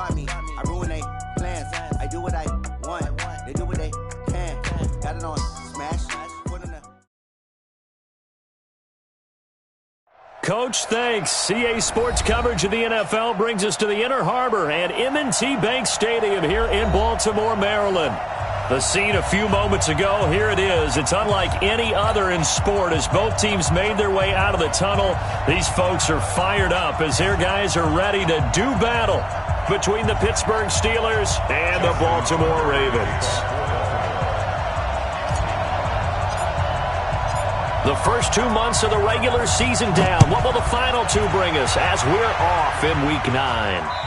Try me, I ruin they plans. I do what I want, they do what they can. Got it on smash, put in the... Coach, thanks. CA Sports coverage of the NFL brings us to the Inner Harbor and M&T Bank Stadium here in Baltimore, Maryland. The scene a few moments ago, here it is. It's unlike any other in sport as both teams made their way out of the tunnel. These folks are fired up as their guys are ready to do battle between the Pittsburgh Steelers and the Baltimore Ravens. The first 2 months of the regular season down. What will the final two bring us as we're off in Week 9?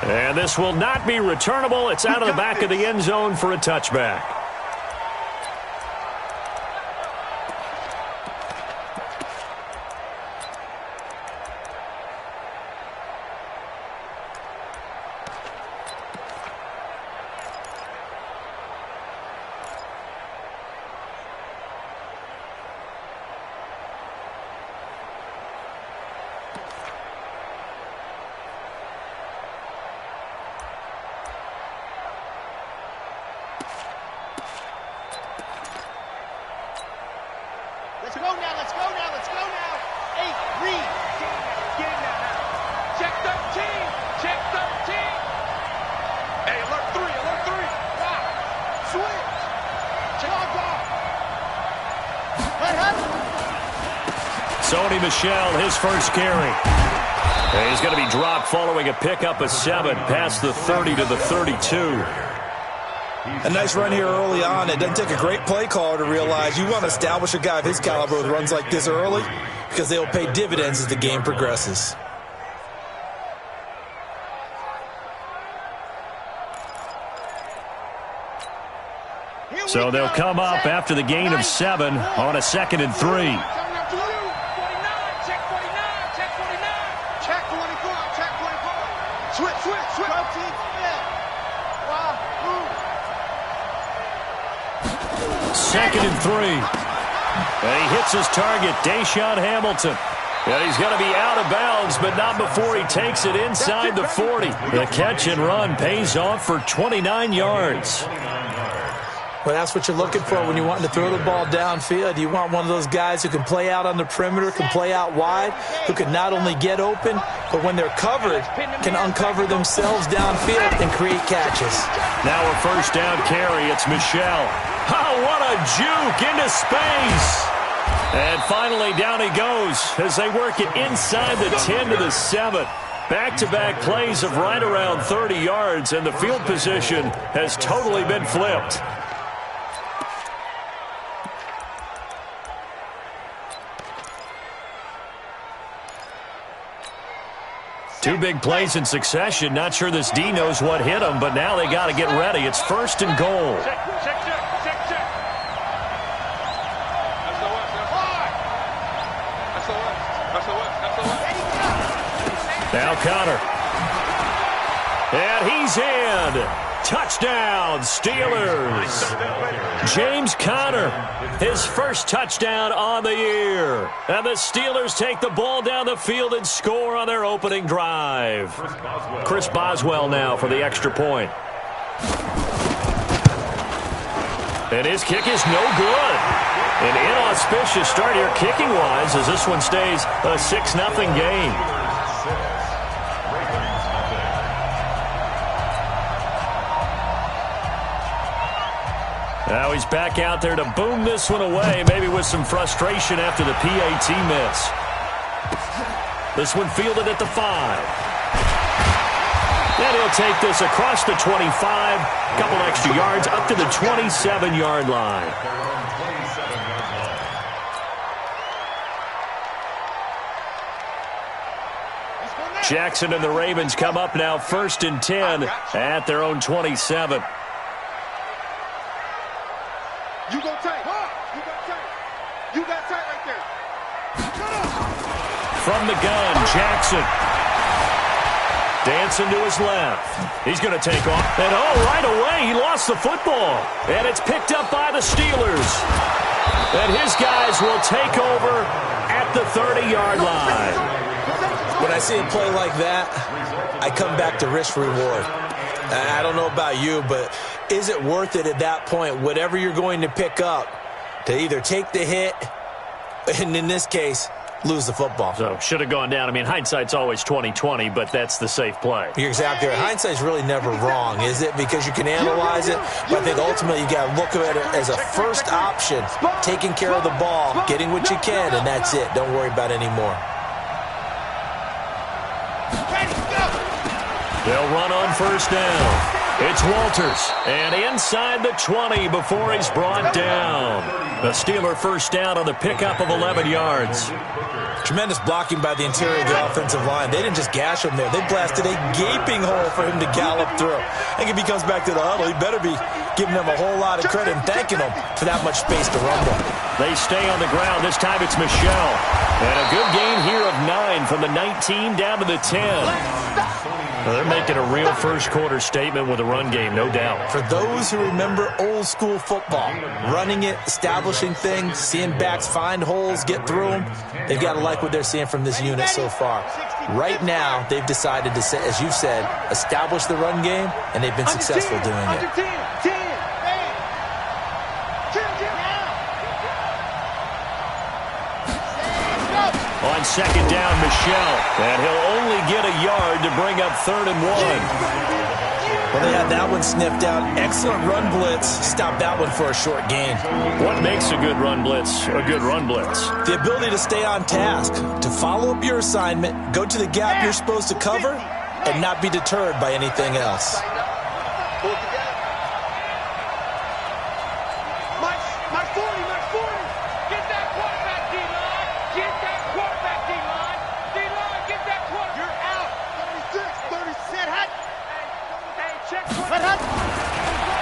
And this will not be returnable. It's out of the back of the end zone for a touchback. Let's go now, let's go now, let's go now. 8, read. Get in there now. Check 13, check 13. Hey, alert 3, alert 3. Wow. Switch. Check off. Sony Michel, his first carry. And he's going to be dropped following a pickup of 7 past the 30 to the 32. A nice run here early on. It doesn't take a great play caller to realize you want to establish a guy of his caliber with runs like this early because they'll pay dividends as the game progresses. So they'll come up after the gain of 7 on a 2nd and 3. Check 49, check 49. Check 24, check 24. Switch. Wow, move. 2nd and 3. And he hits his target, Deshaun Hamilton. And he's going to be out of bounds, but not before he takes it inside the 40. The catch and run pays off for 29 yards. Well, that's what you're looking for when you want to throw the ball downfield. You want one of those guys who can play out on the perimeter, can play out wide, who can not only get open, but when they're covered, can uncover themselves downfield and create catches. Now a first down carry. It's Michel. Oh, what a juke into space. And finally down he goes as they work it inside the 10 to the 7. Back-to-back plays of right around 30 yards, and the field position has totally been flipped. Two big plays in succession. Not sure this D knows what hit him, but now they got to get ready. It's 1st and goal. Check. Now Connor. And he's in. Touchdown, Steelers. James Conner, his first touchdown on the year. And the Steelers take the ball down the field and score on their opening drive. Chris Boswell now for the extra point. And his kick is no good. An inauspicious start here kicking-wise as this one stays a 6-0 game. Now he's back out there to boom this one away, maybe with some frustration after the PAT miss. This one fielded at the 5. And he'll take this across the 25, a couple extra yards up to the 27-yard line. Jackson and the Ravens come up now 1st and 10 at their own 27. You go tight. You got tight right there. From the gun, Jackson. Dancing to his left. He's going to take off. And right away, he lost the football. And it's picked up by the Steelers. And his guys will take over at the 30-yard line. When I see a play like that, I come back to risk reward. I don't know about you, but is it worth it at that point, whatever you're going to pick up, to either take the hit, and in this case, lose the football? So, should have gone down. I mean, hindsight's always 20/20, but that's the safe play. You're exactly right. Hindsight's really never wrong, is it? Because you can analyze it, but I think ultimately you got to look at it as a first option, taking care of the ball, getting what you can, and that's it. Don't worry about any more. They'll run on first down. It's Walters, and inside the 20 before he's brought down. The Steeler first down on the pickup of 11 yards. Tremendous blocking by the interior of the offensive line. They didn't just gash him there. They blasted a gaping hole for him to gallop through. I think if he comes back to the huddle, he better be giving them a whole lot of credit and thanking them for that much space to rumble. They stay on the ground. This time it's Michelle. And a good gain here of 9 from the 19 down to the 10. Well, they're making a real first-quarter statement with a run game, no doubt. For those who remember old-school football, running it, establishing things, seeing backs find holes, get through them, they've got to like what they're seeing from this unit so far. Right now, they've decided to, as you've said, establish the run game, and they've been successful doing it. On second down, Michelle. And he'll only get a yard to bring up 3rd and 1. Well, they had that one sniffed out. Excellent run blitz. Stop that one for a short gain. What makes a good run blitz a good run blitz? The ability to stay on task, to follow up your assignment, go to the gap you're supposed to cover, and not be deterred by anything else.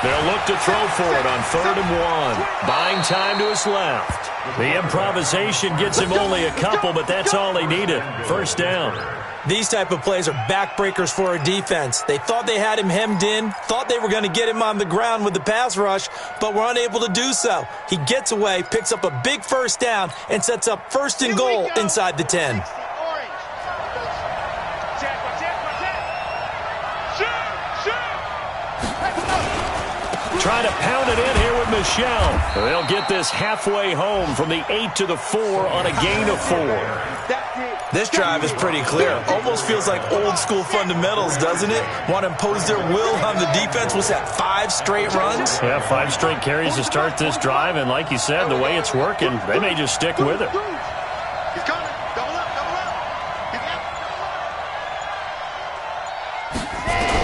They'll look to throw for it on 3rd and 1. Buying time to his left. The improvisation gets him only a couple, but that's all he needed. First down. These type of plays are backbreakers for a defense. They thought they had him hemmed in, thought they were going to get him on the ground with the pass rush, but were unable to do so. He gets away, picks up a big first down, and sets up 1st and goal inside the 10. Trying to pound it in here with Michelle. They'll get this halfway home from the 8 to the 4 on a gain of 4. This drive is pretty clear. Almost feels like old school fundamentals, doesn't it? Want to impose their will on the defense. What's that, 5 straight runs? Yeah, 5 straight carries to start this drive, and like you said, the way it's working, they may just stick with it.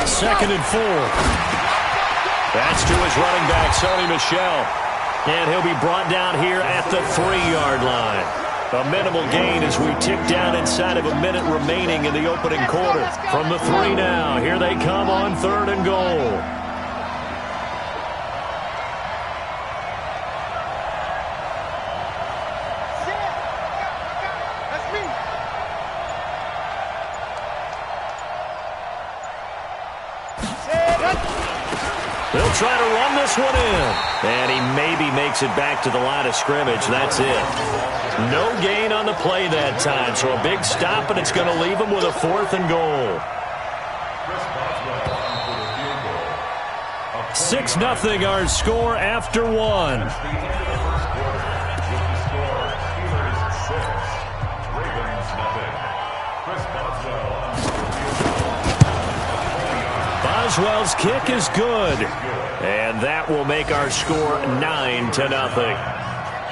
Second and 4. That's to his running back, Sony Michel. And he'll be brought down here at the 3-yard line. A minimal gain as we tick down inside of a minute remaining in the opening quarter. From the 3 now, here they come on 3rd and goal. They'll try to run this one in. And he maybe makes it back to the line of scrimmage. That's it. No gain on the play that time. So a big stop, and it's going to leave him with a 4th and goal. 6-0 our score after 1. Boswell's kick is good, and that will make our score 9-0.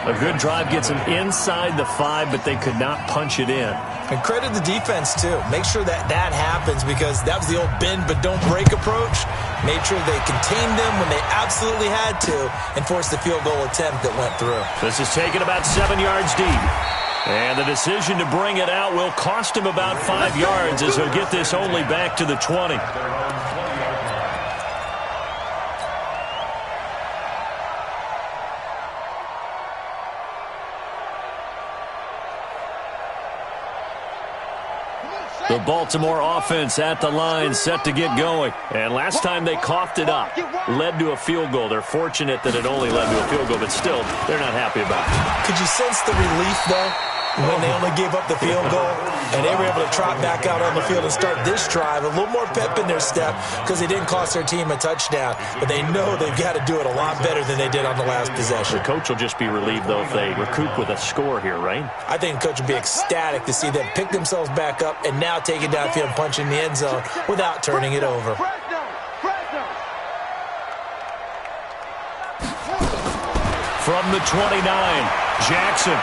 A good drive gets them inside the 5, but they could not punch it in. And credit the defense, too. Make sure that happens, because that was the old bend but don't break approach. Made sure they contained them when they absolutely had to and forced the field goal attempt that went through. This is taken about 7 yards deep. And the decision to bring it out will cost him about 5 yards as he'll get this only back to the 20. The Baltimore offense at the line, set to get going. And last time they coughed it up, led to a field goal. They're fortunate that it only led to a field goal, but still, they're not happy about it. Could you sense the relief, though? when they only gave up the field goal, and they were able to trot back out on the field and start this drive. A little more pep in their step because they didn't cost their team a touchdown, but they know they've got to do it a lot better than they did on the last possession. The coach will just be relieved, though, if they recoup with a score here, right? I think the coach will be ecstatic to see them pick themselves back up and now take it downfield and punch in the end zone without turning it over. From the 29, Jackson.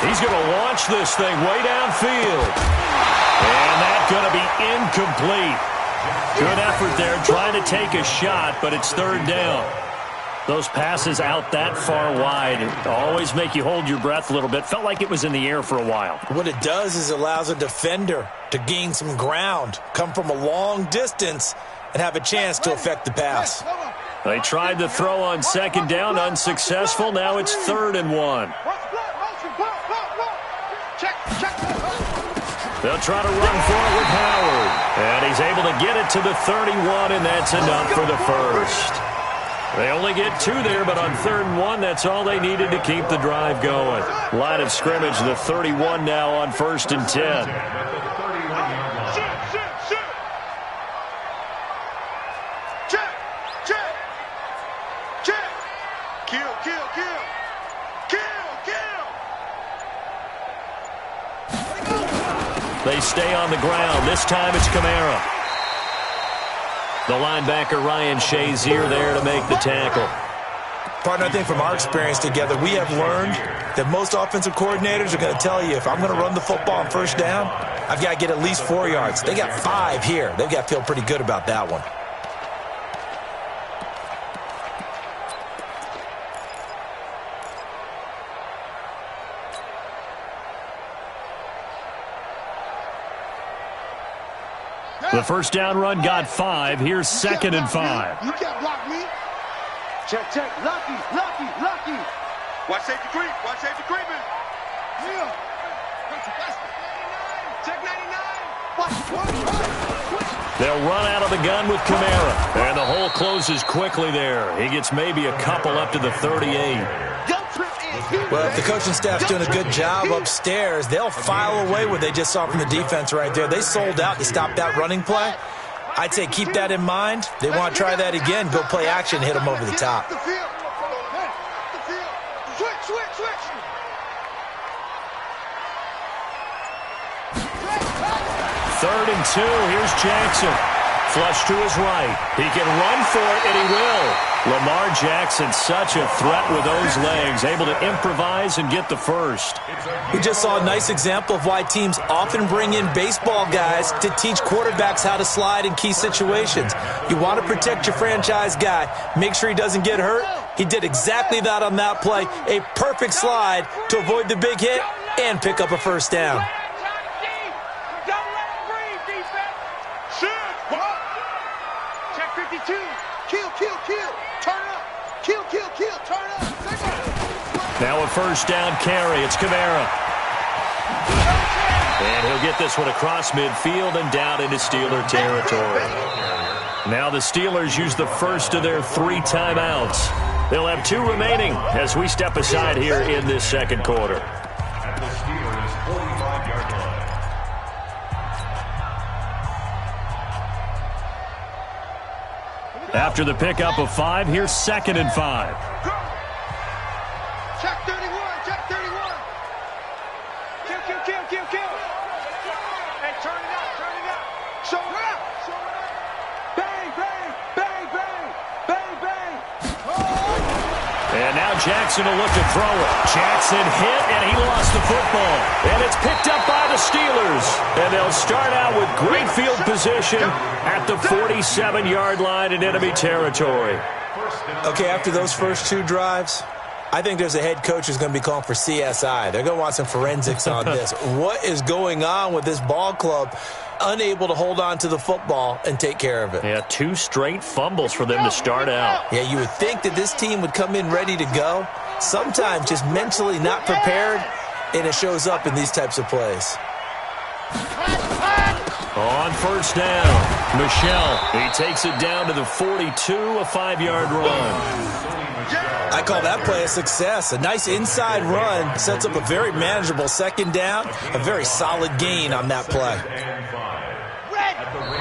He's going to launch this thing way downfield. And that's going to be incomplete. Good effort there trying to take a shot, but it's third down. Those passes out that far wide always make you hold your breath a little bit. Felt like it was in the air for a while. What it does is it allows a defender to gain some ground, come from a long distance, and have a chance to affect the pass. They tried to throw on second down, unsuccessful. Now it's 3rd and 1. They'll try to run for it with Howard. And he's able to get it to the 31, and that's enough for the first. They only get 2 there, but on 3rd and 1, that's all they needed to keep the drive going. Line of scrimmage, the 31 now on 1st and 10. They stay on the ground. This time it's Kamara. The linebacker, Ryan Shazier, there to make the tackle. Partner, I think from our experience together, we have learned that most offensive coordinators are going to tell you, if I'm going to run the football on first down, I've got to get at least 4 yards. They got 5 here. They've got to feel pretty good about that one. The first down run got 5. Here's 2nd and 5. You can't block me. Check. Lucky. Watch safety creep. Yeah. Check 99. They'll run out of the gun with Kamara. And the hole closes quickly there. He gets maybe a couple up to the 38. Well, if the coaching staff's doing a good job upstairs, they'll file away what they just saw from the defense right there. They sold out to stop that running play. I'd say keep that in mind. They want to try that again, go play action, hit them over the top. Third and 2. Here's Jackson. Flush to his right. He can run for it, and he will. Lamar Jackson, such a threat with those legs, able to improvise and get the first. We just saw a nice example of why teams often bring in baseball guys to teach quarterbacks how to slide in key situations. You want to protect your franchise guy. Make sure he doesn't get hurt. He did exactly that on that play. A perfect slide to avoid the big hit and pick up a first down. Check 52. Kill. Turn up. Kill. Turn up. Now a first down carry. It's Kamara. And he'll get this one across midfield and down into Steeler territory. Now the Steelers use the first of their 3 timeouts. They'll have 2 remaining as we step aside here in this second quarter. At the Steelers' 45-yard line. After the pickup of 5, here's 2nd and 5. Check 31. Kill. Hey, turn it up. Show it up. Bang. And now Jackson will look to throw it. Jackson hit, and he lost the football. And it's picked up by the Steelers. And they'll start out with great field position at the 47-yard line in enemy territory. Okay, after those first 2 drives, I think there's a head coach who's going to be calling for CSI. They're going to want some forensics on this. What is going on with this ball club? Unable to hold on to the football and take care of it. Yeah, 2 straight fumbles for them to start out. Yeah, you would think that this team would come in ready to go. Sometimes just mentally not prepared, and it shows up in these types of plays. On first down, Michel. He takes it down to the 42, a 5-yard run. I I call that play a success. A nice inside run sets up a very manageable second down, a very solid gain on that play.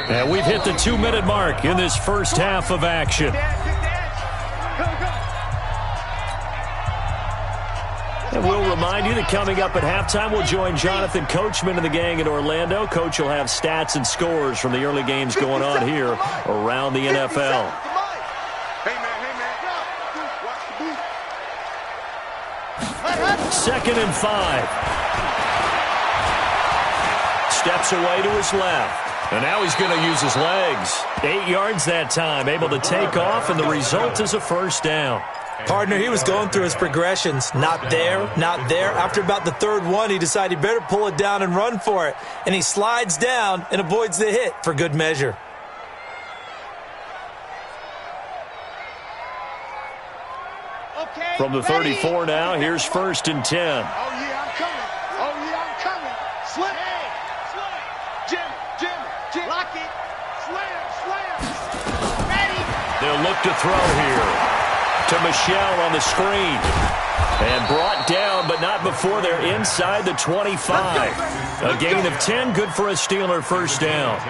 And we've hit the 2-minute mark in this first half of action. And we'll remind you that coming up at halftime, we'll join Jonathan Coachman and the gang in Orlando. Coach will have stats and scores from the early games going on here around the NFL. Second and 5. Steps away to his left. And now he's going to use his legs. 8 yards that time, able to take off, and the result is a first down. Partner, he was going through his progressions. Not there, not there. After about the third one, he decided he better pull it down and run for it. And he slides down and avoids the hit for good measure. From the 34 now, here's first and 10. Oh, yeah, I'm coming. Oh, yeah, I'm coming. Slip. Hey, slip. Jim. Lock it. Slam. Ready. They'll look to throw here to Michelle on the screen. And brought down, but not before they're inside the 25. A gain of 10, good for a Steeler first down.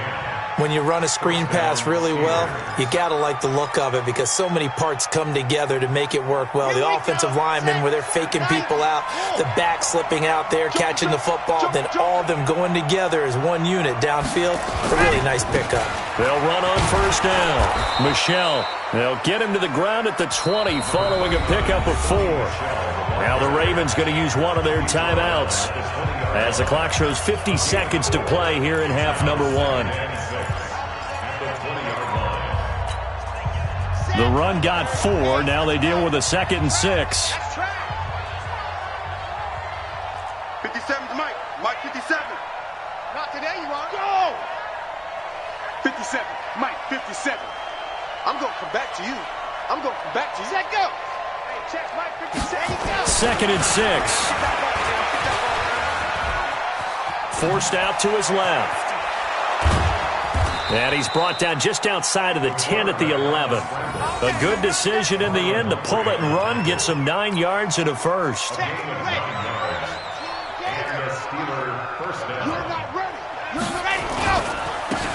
When you run a screen pass really well, you got to like the look of it because so many parts come together to make it work well. The offensive linemen, where they're faking people out, the back slipping out there, catching the football, then all of them going together as one unit downfield. A really nice pickup. They'll run on first down. Michelle, they'll get him to the ground at the 20 following a pickup of 4. Now the Ravens going to use one of their timeouts as the clock shows 50 seconds to play here in half number 1. The run got 4. Now they deal with a 2nd and 6. 57's Mike. Mike 57. Not today, you are. Go! 57. Mike 57. I'm going to come back to you. Set, go. Hey, check Mike 57. Go. 2nd and 6. Forced out to his left. And he's brought down just outside of the 10 at the 11. A good decision in the end to pull it and run, get some 9 yards and a first. You're not ready. You're ready. Go.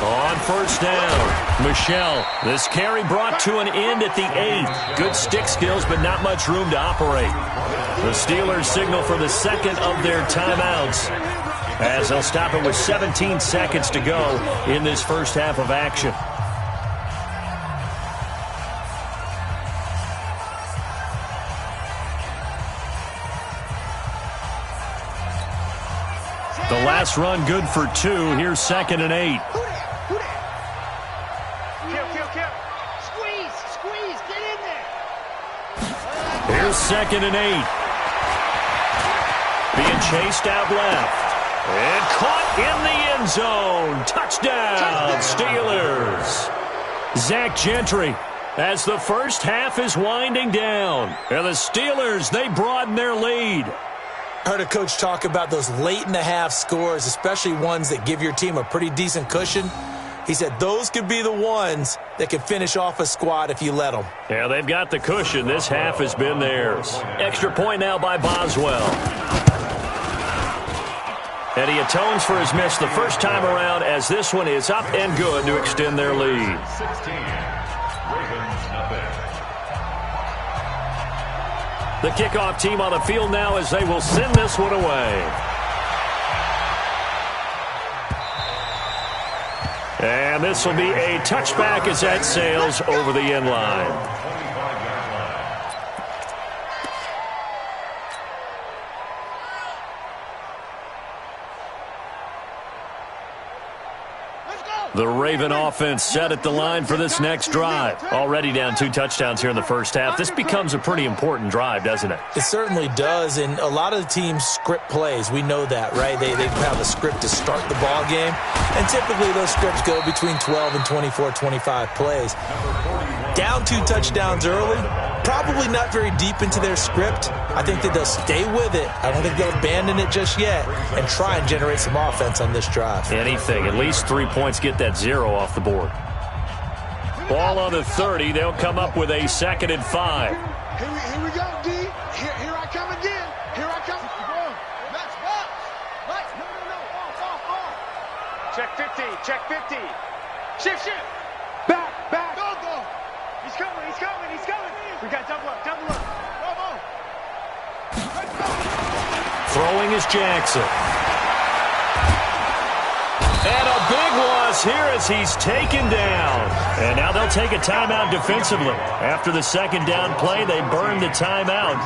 On first down, Michelle. This carry brought to an end at the 8th. Good stick skills, but not much room to operate. The Steelers signal for the second of their timeouts, as they'll stop it with 17 seconds to go in this first half of action. The last run good for 2. Here's 2nd and 8. Kill. Squeeze. Get in there. Here's 2nd and 8. Being chased out left. And caught in the end zone. Touchdown, Steelers. Zach Gentry, as the first half is winding down. And the Steelers, they broaden their lead. Heard a coach talk about those late-in-the-half scores, especially ones that give your team a pretty decent cushion. He said those could be the ones that can finish off a squad if you let them. Yeah, they've got the cushion. This half has been theirs. Extra point now by Boswell. And he atones for his miss the first time around, as this one is up and good to extend their lead. 16. Ravens nothing. The kickoff team on the field now as they will send this one away. And this will be a touchback as that sails over the end line. The Raven offense set at the line for this next drive. Already down 2 touchdowns here in the first half. This becomes a pretty important drive, doesn't it? It certainly does, and a lot of the teams script plays. We know that, right? They have a script to start the ball game, and typically those scripts go between 12 and 24, 25 plays. Down 2 touchdowns early, probably not very deep into their script. I think that they'll stay with it. I don't think they'll abandon it just yet and try and generate some offense on this drive. Anything. At least 3 points, get that 0 off the board. Ball on the 30. They'll come up with a 2nd and 5. Here we go, D. Here I come again. Here I come. Let's box. No. Off. Check 50. Check 50. Shift. Back. Go. He's coming. We got double up. Come on. Let's go. Throwing is Jackson. And a big loss here as he's taken down. And now they'll take a timeout defensively. After the second down play, they burn the timeout,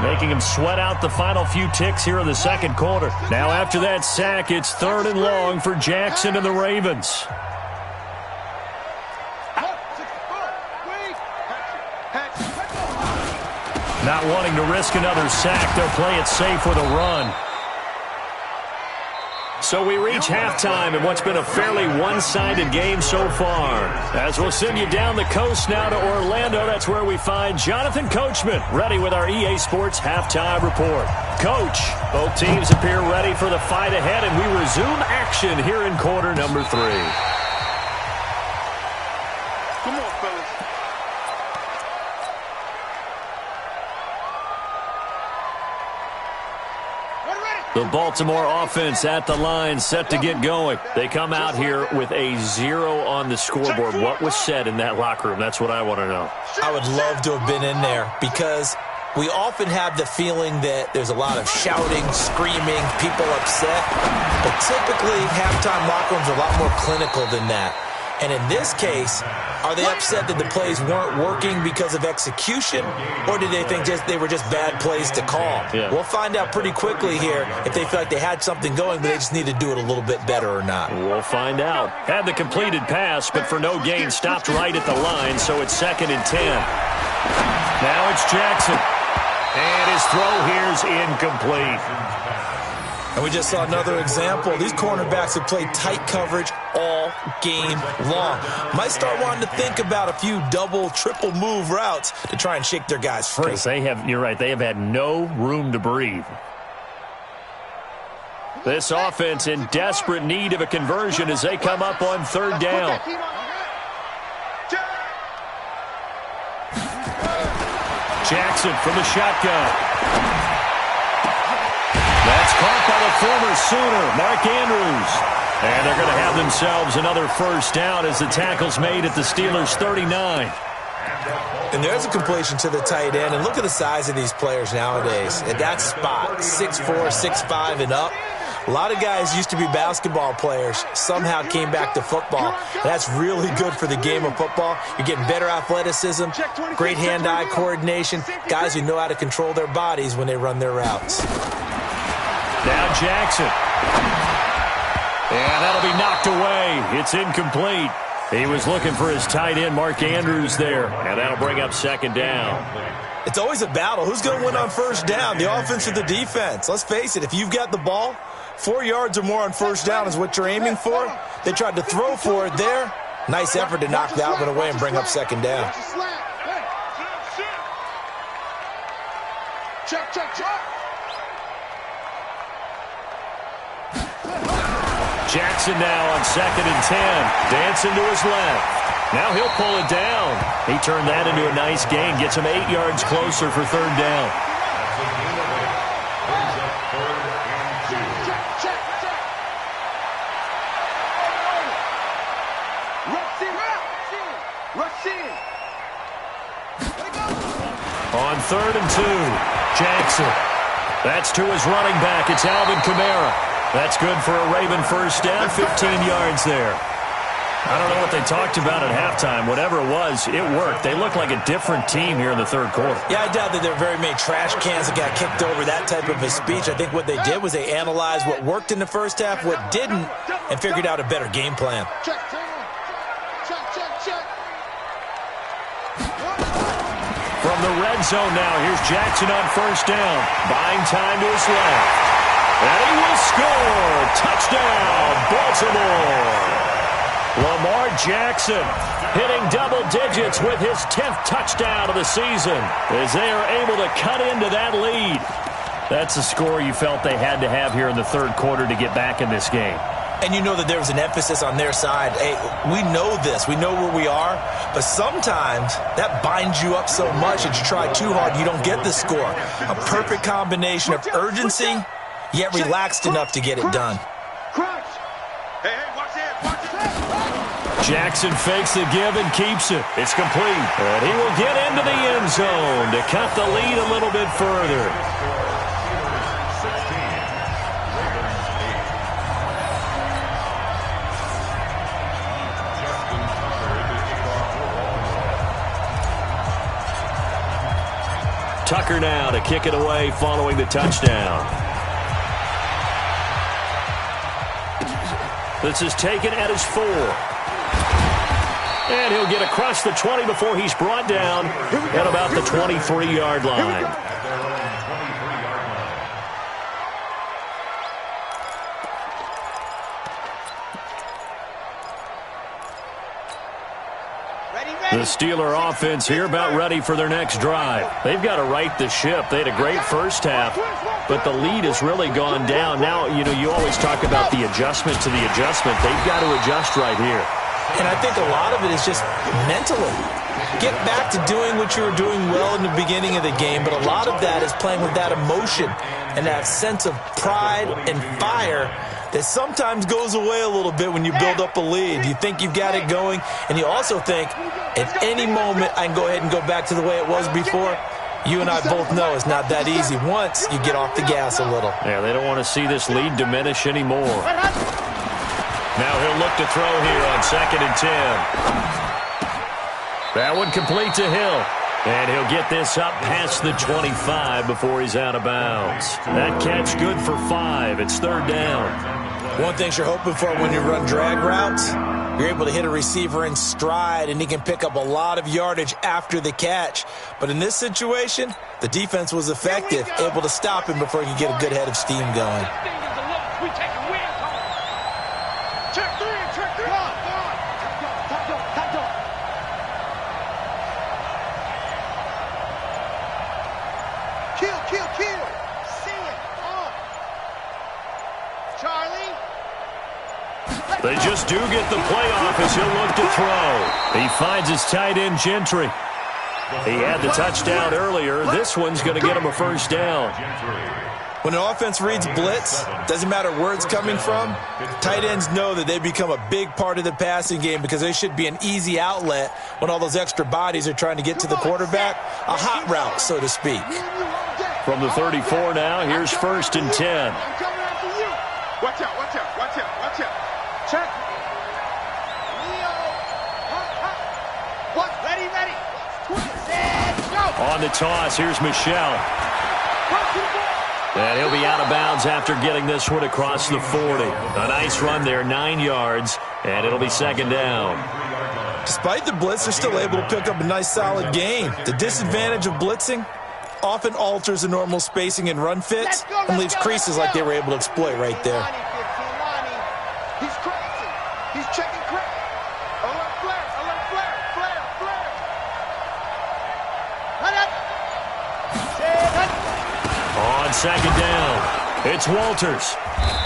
making him sweat out the final few ticks here in the second quarter. Now after that sack, it's 3rd and long for Jackson and the Ravens. Not wanting to risk another sack, they'll play it safe with a run. So we reach halftime in what's been a fairly one-sided game so far. As we'll send you down the coast now to Orlando, that's where we find Jonathan Coachman ready with our EA Sports Halftime Report. Coach, both teams appear ready for the fight ahead, and we resume action here in quarter number 3. Come on, fellas. The Baltimore offense at the line, set to get going. They come out here with a 0 on the scoreboard. What was said in that locker room? That's what I want to know. I would love to have been in there because we often have the feeling that there's a lot of shouting, screaming, people upset. But typically, halftime locker rooms are a lot more clinical than that. And in this case, are they upset that the plays weren't working because of execution, or did they think they were just bad plays to call? Yeah. We'll find out pretty quickly here if they feel like they had something going, but they just need to do it a little bit better or not. We'll find out. Had the completed pass, but for no gain, stopped right at the line, so it's 2nd and 10. Now it's Jackson. And his throw here's incomplete. And we just saw another example. These cornerbacks have played tight coverage all game long. Might start wanting to think about a few double, triple move routes to try and shake their guys free. Because you're right, they have had no room to breathe. This offense in desperate need of a conversion as they come up on 3rd down. Jackson from the shotgun. That's caught by the former Sooner, Mark Andrews. And they're going to have themselves another first down as the tackle's made at the Steelers' 39. And there's a completion to the tight end. And look at the size of these players nowadays. At that spot, 6'4", 6'5", and up. A lot of guys used to be basketball players, somehow came back to football. That's really good for the game of football. You're getting better athleticism, great hand-eye coordination, guys who know how to control their bodies when they run their routes. Now Jackson. And that'll be knocked away. It's incomplete. He was looking for his tight end, Mark Andrews, there. And that'll bring up 2nd down. It's always a battle. Who's going to win on first down, the offense or the defense? Let's face it, if you've got the ball, 4 yards or more on first down is what you're aiming for. They tried to throw for it there. Nice effort to knock that one away and bring up 2nd down. Check. Jackson now on 2nd and 10. Dancing to his left. Now he'll pull it down. He turned that into a nice gain. Gets him 8 yards closer for 3rd down. On 3rd and 2, Jackson. That's to his running back. It's Alvin Kamara. That's good for a Raven first down, 15 yards there. I don't know what they talked about at halftime. Whatever it was, it worked. They look like a different team here in the 3rd quarter. Yeah, I doubt that there are very many trash cans that got kicked over, that type of a speech. I think what they did was they analyzed what worked in the first half, what didn't, and figured out a better game plan. Check. From the red zone now, here's Jackson on first down. Buying time to his left. And he will score. Touchdown, Baltimore. Lamar Jackson hitting double digits with his 10th touchdown of the season as they are able to cut into that lead. That's the score you felt they had to have here in the 3rd quarter to get back in this game. And you know that there was an emphasis on their side. Hey, we know this. We know where we are. But sometimes that binds you up so much that you try too hard, you don't get the score. A perfect combination of urgency, yet relaxed enough to get it done. Hey, watch it. Jackson fakes the give and keeps it. It's complete. And he will get into the end zone to cut the lead a little bit further. Tucker now to kick it away following the touchdown. This is taken at his 4. And he'll get across the 20 before he's brought down at about the 23-yard line. The Steeler offense here about ready for their next drive. They've got to right the ship. They had a great first half, but the lead has really gone down. Now, you always talk about the adjustment to the adjustment. They've got to adjust right here. And I think a lot of it is just mentally. Get back to doing what you were doing well in the beginning of the game, but a lot of that is playing with that emotion and that sense of pride and fire that sometimes goes away a little bit when you build up a lead. You think you've got it going, and you also think at any moment I can go ahead and go back to the way it was before. You and I both know it's not that easy once you get off the gas a little. Yeah, they don't want to see this lead diminish anymore. Now he'll look to throw here on 2nd and 10. That one complete to Hill. And he'll get this up past the 25 before he's out of bounds. That catch good for 5. It's 3rd down. One thing you're hoping for when you run drag routes, you're able to hit a receiver in stride, and he can pick up a lot of yardage after the catch. But in this situation, the defense was effective, able to stop him before he could get a good head of steam going. They just do get the playoff as he'll look to throw. He finds his tight end, Gentry. He had the touchdown earlier. This one's going to get him a 1st down. When an offense reads blitz, doesn't matter where it's coming from, tight ends know that they become a big part of the passing game because they should be an easy outlet when all those extra bodies are trying to get to the quarterback. A hot route, so to speak. From the 34 now, here's 1st and 10. Watch out, watch out, watch out, watch out. Check. What? Ready, ready. On the toss, here's Michelle. And he'll be out of bounds after getting this one across the 40. A nice run there, 9 yards, and it'll be 2nd down. Despite the blitz, they're still able to pick up a nice, solid gain. The disadvantage of blitzing often alters the normal spacing and run fits and leaves creases like they were able to exploit right there. He's crazy. He's checking crack. Alert flare, alert flare, flare, flare. On 2nd down, it's Walters.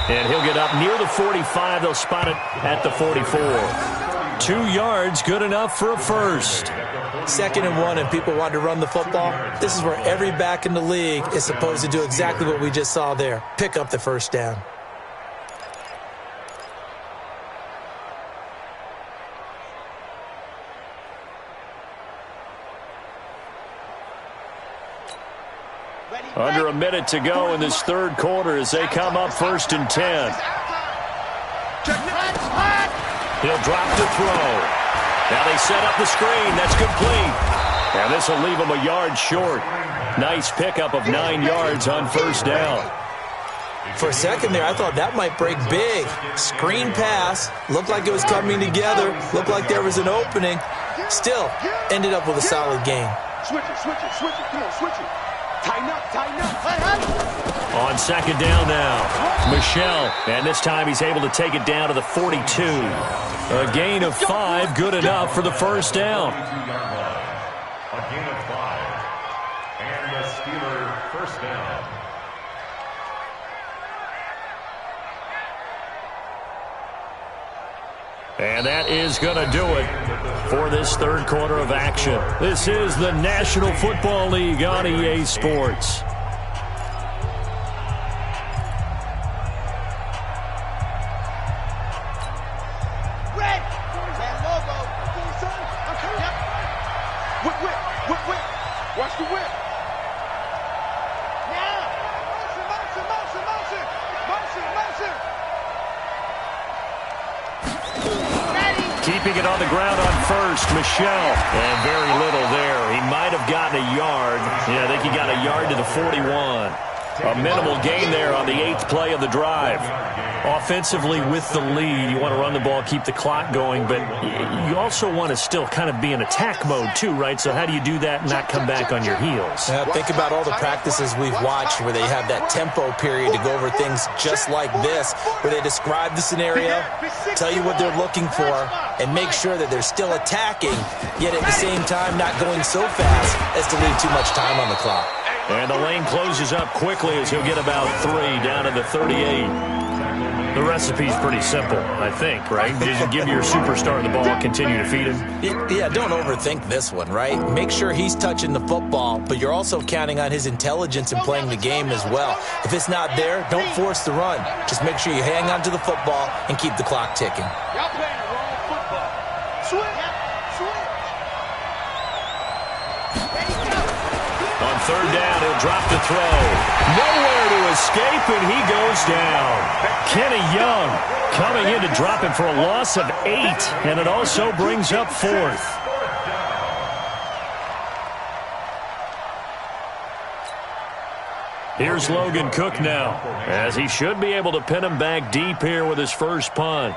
And he'll get up near the 45. They'll spot it at the 44. 2 yards, good enough for a 1st. 2nd and 1, and people want to run the football. This is where every back in the league is supposed to do exactly what we just saw there. Pick up the 1st down. Under a minute to go in this 3rd quarter as they come up 1st and 10. He'll drop to throw. Now they set up the screen. That's complete. And this will leave him a yard short. Nice pickup of 9 yards on 1st down. For a second there, I thought that might break big. Screen pass. Looked like it was coming together. Looked like there was an opening. Still, ended up with a solid gain. Switch it, switch it, switch it. Come on, switch it. Tighten up, tighten up. On 2nd down now, Michelle. And this time he's able to take it down to the 42. A gain of 5, good enough for the 1st down. A gain of 5. And the Steeler 1st down. And that is going to do it for this third quarter of action. This is the National Football League on EA Sports. Red! That logo. Whip, whip, whip, whip. Watch the whip. Now. Motion, motion, motion, motion. Motion, motion. Keeping it on the ground on first, Michelle. And very little there. He might have gotten a yard. Yeah, I think he got a yard to the 41. A minimal gain there on the 8th play of the drive. Offensively with the lead, you want to run the ball, keep the clock going, but you also want to still kind of be in attack mode too, right? So how do you do that and not come back on your heels? Think about all the practices we've watched where they have that tempo period to go over things just like this, where they describe the scenario, tell you what they're looking for, and make sure that they're still attacking, yet at the same time not going so fast as to leave too much time on the clock. And the lane closes up quickly as he'll get about 3 down to the 38. The recipe's pretty simple, I think, right? Just give your superstar the ball, continue to feed him. Yeah, don't overthink this one, right? Make sure he's touching the football, but you're also counting on his intelligence in playing the game as well. If it's not there, don't force the run. Just make sure you hang on to the football and keep the clock ticking. Y'all playing the wrong football. Switch. On third down, he'll drop the throw. Nowhere to escape, and he goes down. Kenny Young coming in to drop him for a loss of 8, and it also brings up 4th. Here's Logan Cook now, as he should be able to pin him back deep here with his first punt.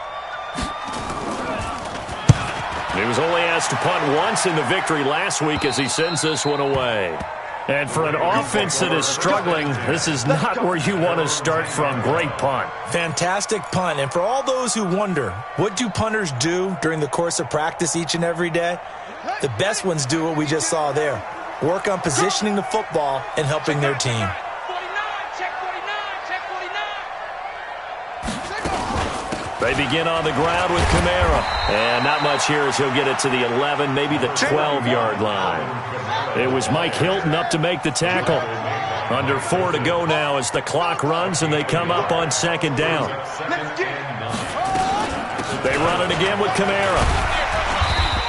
He was only asked to punt once in the victory last week as he sends this one away. And for an offense that is struggling, this is not where you want to start from. Great punt. Fantastic punt. And for all those who wonder, what do punters do during the course of practice each and every day? The best ones do what we just saw there. Work on positioning the football and helping their team. They begin on the ground with Kamara. And not much here as he'll get it to the 11, maybe the 12-yard line. It was Mike Hilton up to make the tackle. Under 4 to go now as the clock runs and they come up on second down. They run it again with Kamara.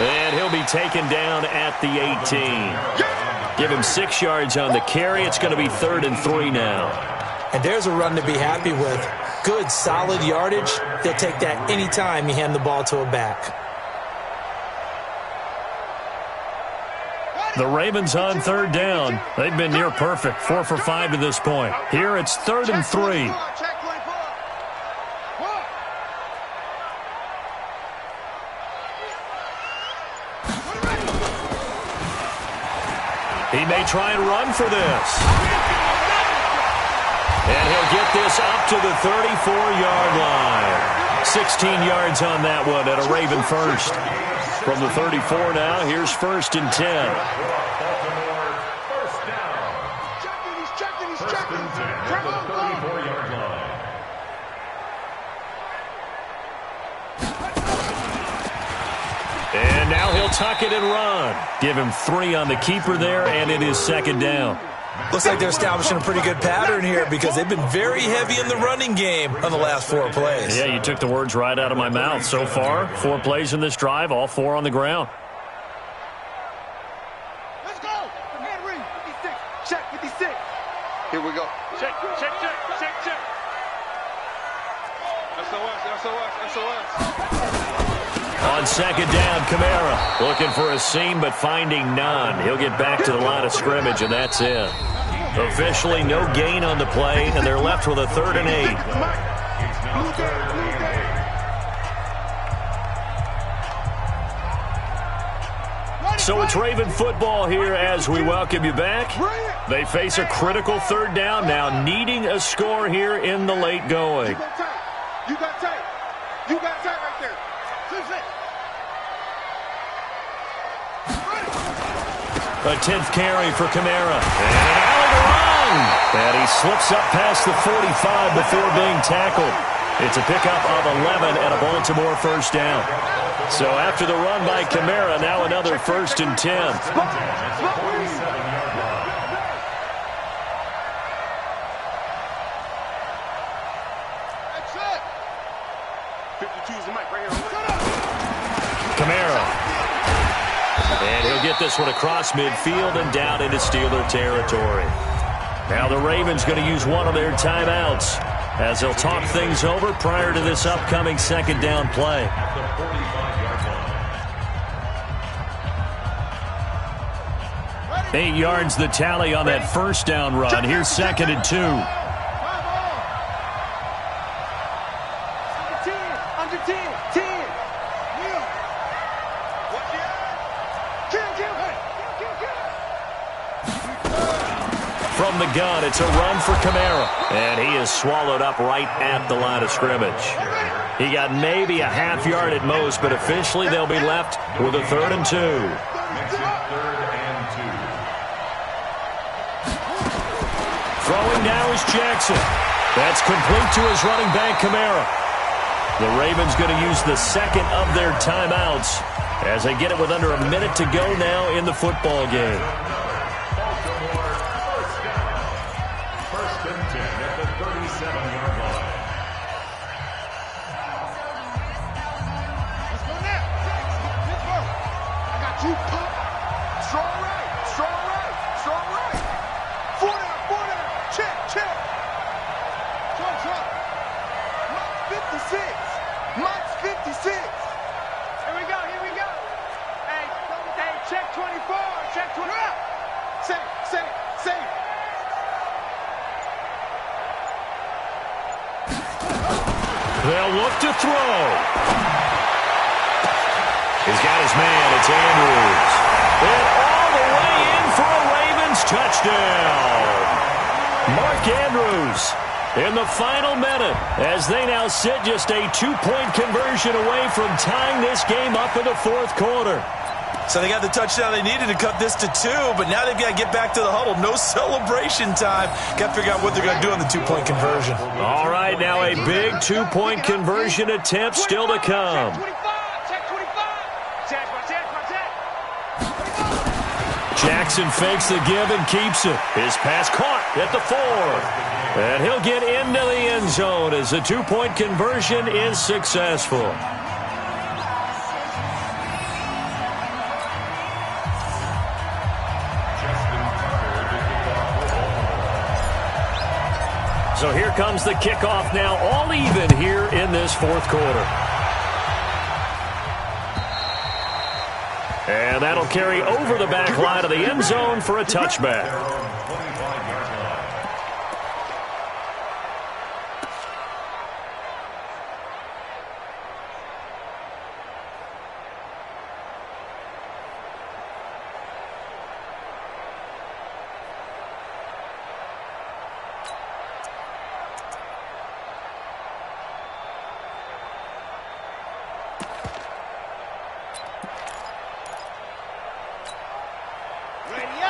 And he'll be taken down at the 18. Give him 6 yards on the carry. It's going to be 3rd and 3 now. And there's a run to be happy with. Good, solid yardage. They'll take that anytime you hand the ball to a back. The Ravens on third down. They've been near perfect, 4 for 5 to this point. Here it's 3rd and 3. He may try and run for this. And he'll get this up to the 34-yard line. 16 yards on that one at a Raven first. From the 34 now, here's 1st and 10. He's checking. 34-yard line. And now he'll tuck it and run. Give him 3 on the keeper there, and it is 2nd down. Looks like they're establishing a pretty good pattern here because they've been very heavy in the running game on the last 4 plays. Yeah, you took the words right out of my mouth. So far, 4 plays in this drive, all 4 on the ground. Let's go. Henry, 56. Check 56. Here we go. Check. SOS. On second down, Kamara looking for a seam but finding none. He'll get back to the line of scrimmage, and that's it. Officially no gain on the play, and they're left with a 3rd and 8. So it's Raven football here as we welcome you back. They face a critical 3rd down now, needing a score here in the late going. You got tight right there. A 10th carry for Kamara. And an alley to run. And he slips up past the 45 before being tackled. It's a pickup of 11 and a Baltimore first down. So after the run by Kamara, now another 1st and 10. Kamara. And he'll get this one across midfield and down into Steeler territory. Now the Ravens going to use one of their timeouts as they'll talk things over prior to this upcoming 2nd down play. Eight yards the tally on that 1st down run. Here's 2nd and 2. From the gun, it's a run for Kamara. And he is swallowed up right at the line of scrimmage. He got maybe a half yard at most, but officially they'll be left with a 3rd and 2. Throwing now is Jackson. That's complete to his running back, Kamara. The Ravens going to use the 2nd of their timeouts as they get it with under a minute to go now in the football game. First and 10 at the 37-yard line. Let's go now. Pittsburgh. I got you pump. Strong right. Strong right. Strong right. 4 down. 4 down. Check. Check. Trump. Mike's 56. Mike's 56. Here we go. Here we go. Hey, check 24. Check 24. Safe. They'll look to throw. He's got his man. It's Andrews. And all the way in for a Ravens touchdown. Mark Andrews in the final minute as they now sit just a 2-point conversion away from tying this game up in the 4th quarter. So they got the touchdown they needed to cut this to 2, but now they've got to get back to the huddle. No celebration time. Got to figure out what they're going to do on the 2-point conversion. All right, now a big 2-point conversion attempt still to come. Jackson fakes the give and keeps it. His pass caught at the 4. And he'll get into the end zone as the 2-point conversion is successful. So here comes the kickoff now, all even here in this 4th quarter. And that'll carry over the back line of the end zone for a touchback.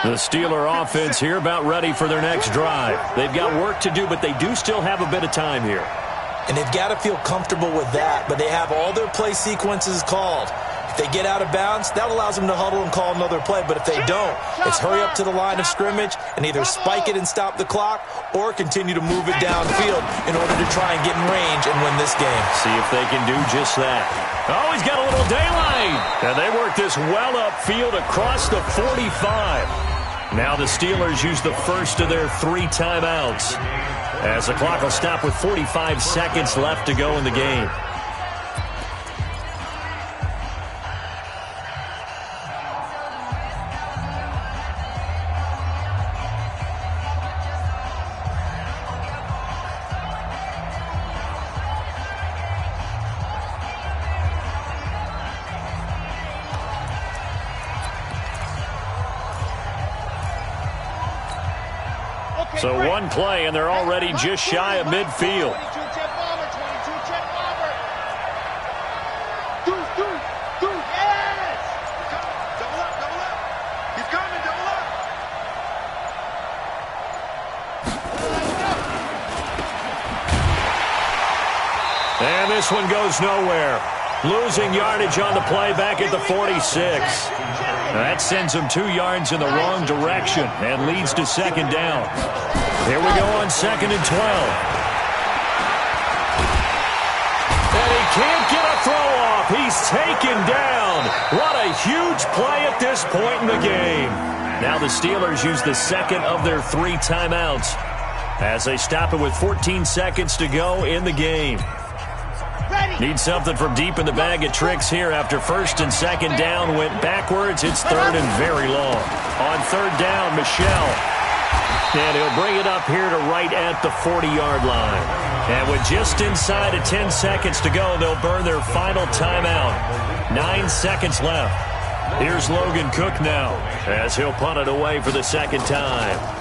The Steeler offense here about ready for their next drive. They've got work to do, but they do still have a bit of time here. And they've got to feel comfortable with that, but they have all their play sequences called. If they get out of bounds, that allows them to huddle and call another play. But if they don't, it's hurry up to the line of scrimmage and either spike it and stop the clock or continue to move it downfield in order to try and get in range and win this game. See if they can do just that. Oh, he's got a little daylight. And they work this well upfield across the 45. Now the Steelers use the first of their 3 timeouts as the clock will stop with 45 seconds left to go in the game. So one play, and they're already just shy of midfield. this one goes nowhere. Losing yardage on the play back at the 46. That sends them 2 yards in the wrong direction and leads to second down. Here we go on 2nd and 12. And he can't get a throw off. He's taken down. What a huge play at this point in the game. Now the Steelers use the second of their 3 timeouts as they stop it with 14 seconds to go in the game. Need something from deep in the bag of tricks here after 1st and 2nd down went backwards. It's 3rd and very long. On 3rd down, Michel. And he'll bring it up here to right at the 40-yard line. And with just inside of 10 seconds to go, they'll burn their final timeout. 9 seconds left. Here's Logan Cook now as he'll punt it away for the 2nd time.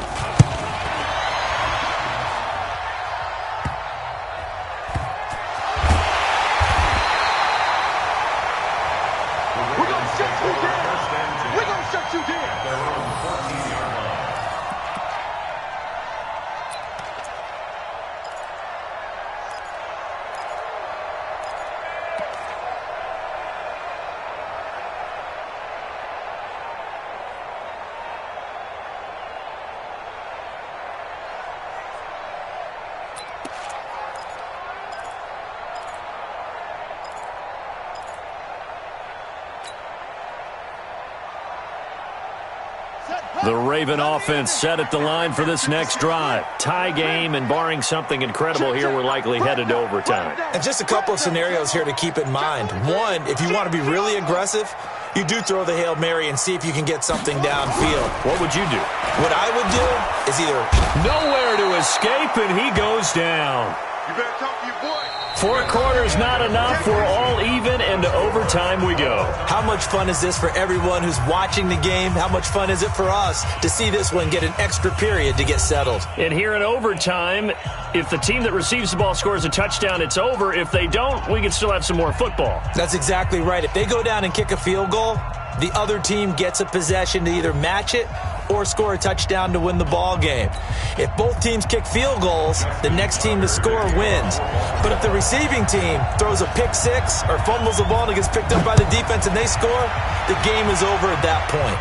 The Raven offense set at the line for this next drive. Tie game, and barring something incredible here, we're likely headed to overtime. And just a couple of scenarios here to keep in mind. One, if you want to be really aggressive, you do throw the Hail Mary and see if you can get something downfield. What would you do? What I would do is either nowhere to escape, and he goes down. You better talk to your boy. 4 quarters not enough. We're all even, and to overtime we go. How much fun is this for everyone who's watching the game? How much fun is it for us to see this one get an extra period to get settled? And here in overtime, if the team that receives the ball scores a touchdown, it's over. If they don't, we can still have some more football. That's exactly right. If they go down and kick a field goal, the other team gets a possession to either match it or score a touchdown to win the ball game. If both teams kick field goals, the next team to score wins. But if the receiving team throws a pick six or fumbles the ball and it gets picked up by the defense and they score, the game is over at that point.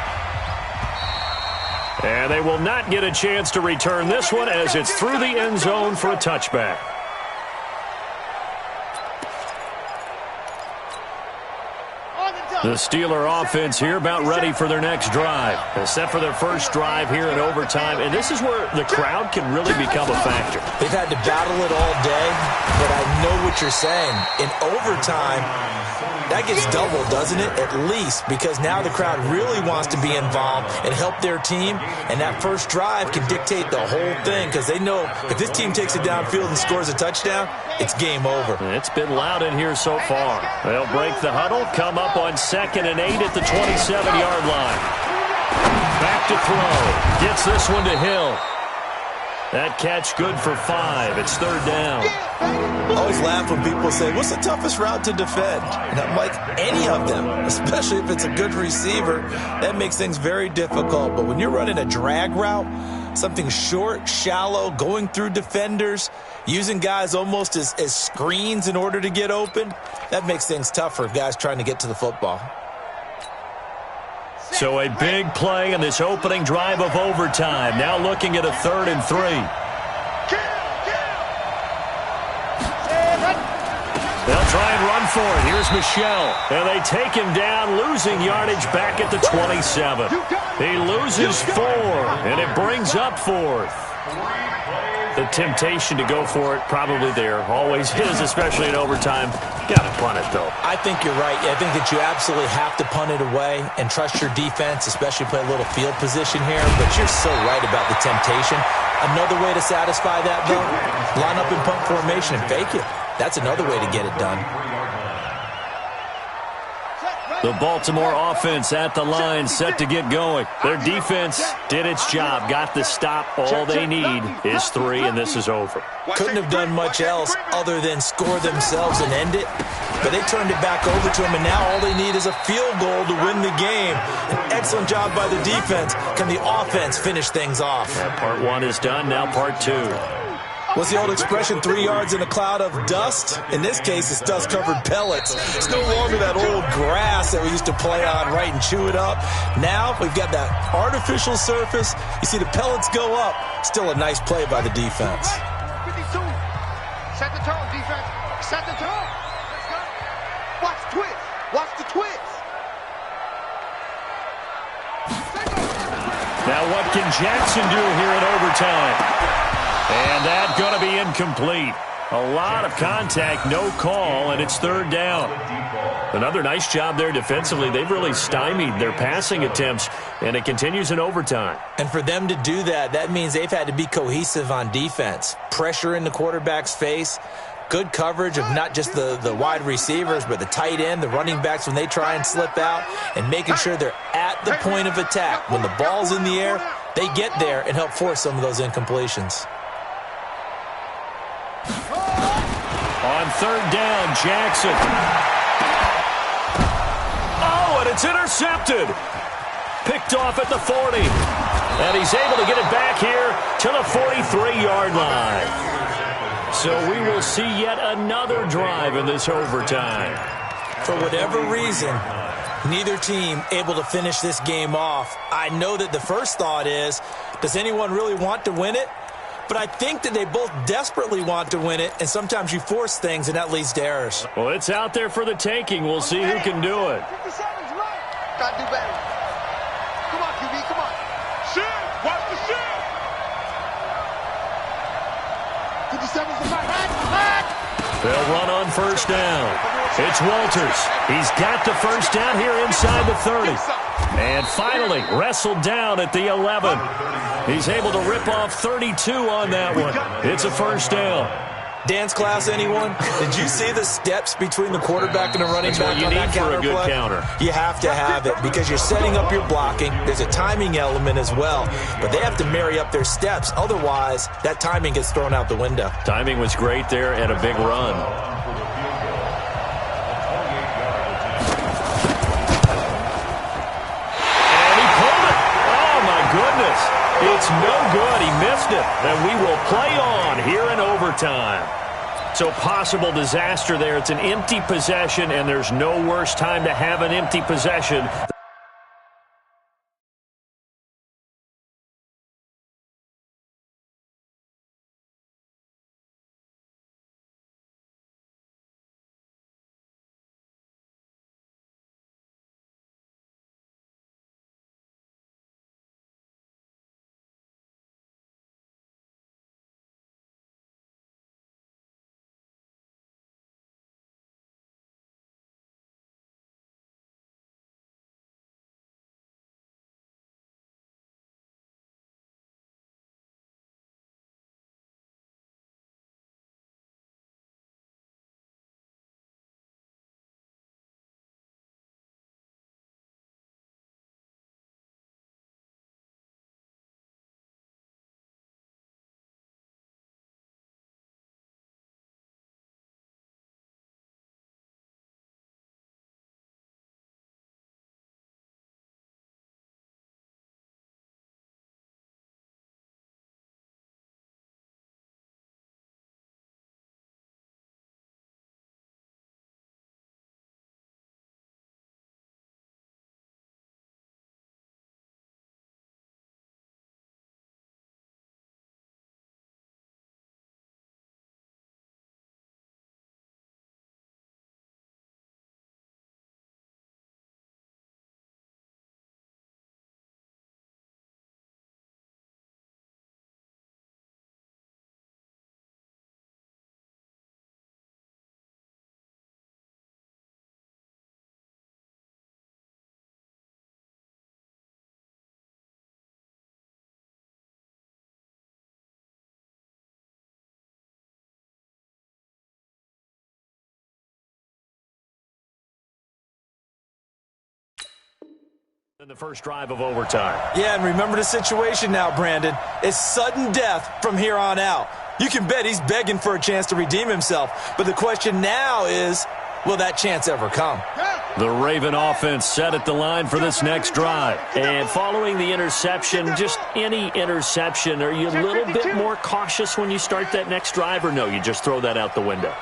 And they will not get a chance to return this one as it's through the end zone for a touchback. The Steeler offense here about ready for their next drive. They're set for their first drive here in overtime, and this is where the crowd can really become a factor. They've had to battle it all day, but I know what you're saying. In overtime, that gets doubled, doesn't it? At least, because now the crowd really wants to be involved and help their team, and that first drive can dictate the whole thing because they know if this team takes it downfield and scores a touchdown, it's game over. It's been loud in here so far. They'll break the huddle, come up on 2nd and 8 at the 27-yard line. Back to throw. Gets this one to Hill. That catch good for 5. It's 3rd down. I always laugh when people say, what's the toughest route to defend? And I'm like, any of them, especially if it's a good receiver. That makes things very difficult. But when you're running a drag route, something short, shallow, going through defenders, using guys almost as screens in order to get open, that makes things tough for guys trying to get to the football. So a big play in this opening drive of overtime. Now looking at a 3rd and 3. They'll try and run for it. Here's Michel. And they take him down, losing yardage back at the 27. He loses 4, and it brings up 4th. The temptation to go for it probably there. Always is, especially in overtime. Got to punt it, though. I think you're right. I think that you absolutely have to punt it away and trust your defense, especially play a little field position here. But you're so right about the temptation. Another way to satisfy that, though, line up in punt formation and fake it. That's another way to get it done. The Baltimore offense at the line, set to get going. Their defense did its job, got the stop. All they need is 3, and this is over. Couldn't have done much else other than score themselves and end it. But they turned it back over to them, and now all they need is a field goal to win the game. An excellent job by the defense. Can the offense finish things off? Part 1 is done, now part 2. What's the old expression, 3 yards in a cloud of dust? In this case, it's dust-covered pellets. It's no longer that old grass that we used to play on, right, and chew it up. Now we've got that artificial surface. You see the pellets go up. Still a nice play by the defense. 52. Set the tone, defense. Set the tone. Let's go. Watch the twist. Watch the twist. Now what can Jackson do here in overtime? And that's going to be incomplete. A lot of contact, no call, and it's third down. Another nice job there defensively. They've really stymied their passing attempts, and it continues in overtime. And for them to do that, that means they've had to be cohesive on defense. Pressure in the quarterback's face, good coverage of not just the wide receivers, but the tight end, the running backs when they try and slip out, and making sure they're at the point of attack. When the ball's in the air, they get there and help force some of those incompletions. On third down, Jackson. Oh, and it's intercepted. Picked off at the 40. And he's able to get it back here to the 43-yard line. So we will see yet another drive in this overtime. For whatever reason, neither team able to finish this game off. I know that the first thought is, does anyone really want to win it? But I think that they both desperately want to win it, and sometimes you force things, and that leads to errors. Well, it's out there for the taking. We'll see who can do it. 57's right. Gotta do better. Come on, QB, come on. Shield! Watch the shield! 57's the right. They'll run on first down. It's Walters. He's got the first down here inside the 30. And finally, wrestled down at the 11. He's able to rip off 32 on that one. It's a first down. Dance class, anyone? Did you see the steps between the quarterback and the running back on that counter play? That's what you need for a good counter. You have to have it because you're setting up your blocking. There's a timing element as well, but they have to marry up their steps. Otherwise, that timing gets thrown out the window. Timing was great there and a big run. And he pulled it. Oh, my goodness. It's no good. He missed it. And we will play on here in overtime. So possible disaster there. It's an empty possession, and there's no worse time to have an empty possession. In the first drive of overtime. Yeah, and remember the situation now, Brandon. It's sudden death from here on out. You can bet he's begging for a chance to redeem himself. But the question now is, will that chance ever come? Yeah. The Raven offense set at the line for this next drive. And following the interception, just any interception, are you a little bit more cautious when you start that next drive, or no, you just throw that out the window?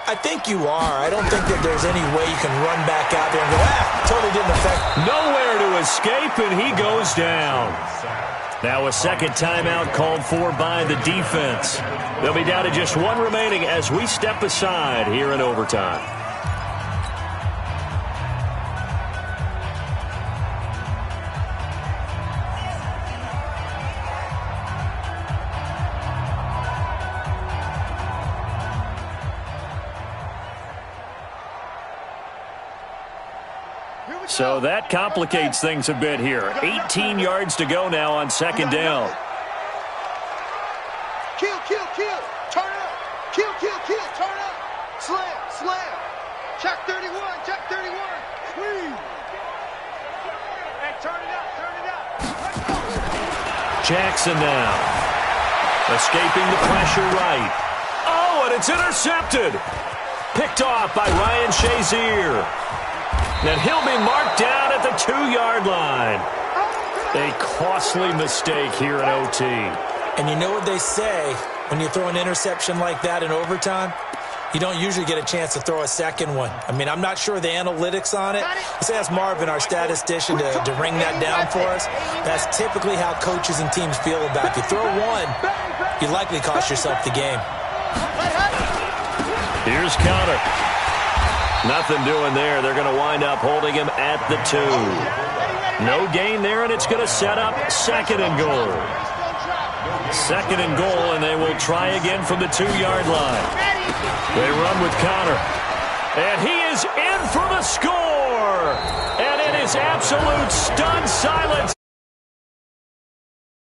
I think you are. I don't think that there's any way you can run back out there and go, totally didn't affect. Nowhere to escape, and he goes down. Now a second timeout called for by the defense. They'll be down to just one remaining as we step aside here in overtime. So that complicates things a bit here. 18 yards to go now on second down. Kill, kill, kill. Turn up. Kill, kill, kill. Turn up. Slam, slam. Check 31, check 31. Squeeze. Hey, turn it up, turn it up. Jackson now. Escaping the pressure right. Oh, and it's intercepted. Picked off by Ryan Shazier. And he'll be marked down at the 2-yard line. A costly mistake here in OT. And you know what they say, when you throw an interception like that in overtime, you don't usually get a chance to throw a second one. I mean, I'm not sure the analytics on it. Let's ask Marvin, our statistician, to ring that down for us. That's typically how coaches and teams feel about it. If you throw one, you likely cost yourself the game. Here's Connor. Nothing doing there. They're going to wind up holding him at the 2. No gain there, and it's going to set up second and goal. Second and goal, and they will try again from the 2-yard line. They run with Connor. And he is in for the score. And it is absolute stunned silence.